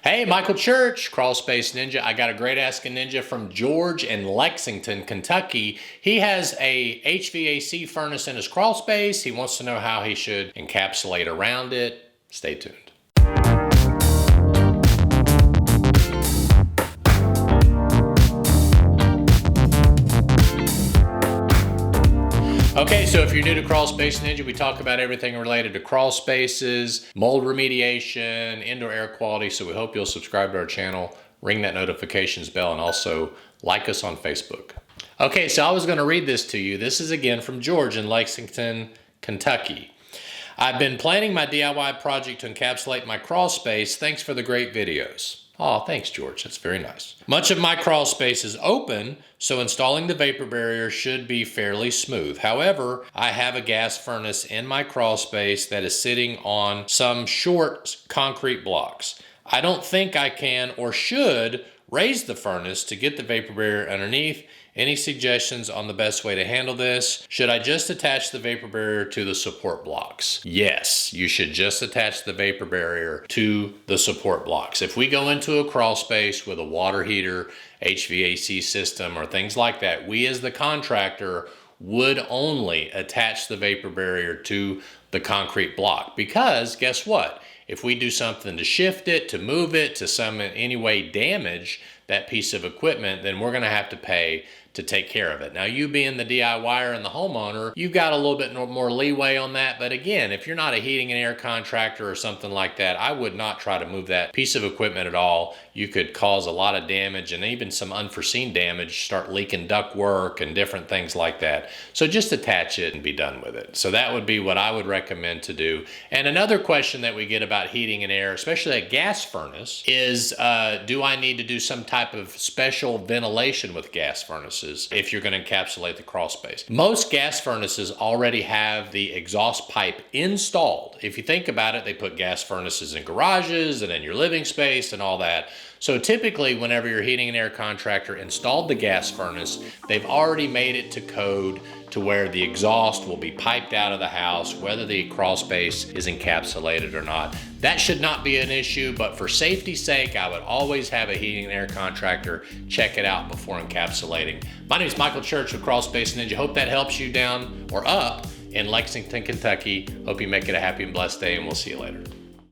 Hey, Michael Church, Crawl Space Ninja. I got a great Ask a Ninja from George in Lexington, Kentucky. He has a HVAC furnace in his crawl space. He wants to know how he should encapsulate around it. Stay tuned. Okay, so if you're new to Crawl Space Ninja, we talk about everything related to crawl spaces, mold remediation, indoor air quality, so we hope you'll subscribe to our channel, ring that notifications bell, and also like us on Facebook. Okay, so I was going to read this to you. This is again from George in Lexington, Kentucky. I've been planning my DIY project to encapsulate my crawl space. Thanks for the great videos. Oh, thanks, George. That's very nice. Much of my crawl space is open, so installing the vapor barrier should be fairly smooth. However, I have a gas furnace in my crawl space that is sitting on some short concrete blocks. I don't think I can or should raise the furnace to get the vapor barrier underneath. Any suggestions on the best way to handle this? Should I just attach the vapor barrier to the support blocks? Yes, you should just attach the vapor barrier to the support blocks. If we go into a crawl space with a water heater, HVAC system, or things like that, we as the contractor would only attach the vapor barrier to the concrete block, because guess what? If we do something to shift it, to move it, to any way damage that piece of equipment, then we're gonna have to pay to take care of it. Now, you being the DIYer and the homeowner, you've got a little bit more leeway on that. But again, if you're not a heating and air contractor or something like that, I would not try to move that piece of equipment at all. You could cause a lot of damage and even some unforeseen damage, start leaking duct work and different things like that. So just attach it and be done with it. So that would be what I would recommend to do. And another question that we get about heating and air, especially a gas furnace, is do I need to do some type of special ventilation with gas furnaces if you're going to encapsulate the crawl space? Most gas furnaces already have the exhaust pipe installed. If you think about it, they put gas furnaces in garages and in your living space and all that. So typically, whenever your heating and air contractor installed the gas furnace, they've already made it to code to where the exhaust will be piped out of the house, whether the crawl space is encapsulated or not. That should not be an issue, but for safety's sake, I would always have a heating and air contractor check it out before encapsulating. My name is Michael Church with Crawl Space Ninja. Hope that helps you down or up in Lexington, Kentucky. Hope you make it a happy and blessed day, and we'll see you later.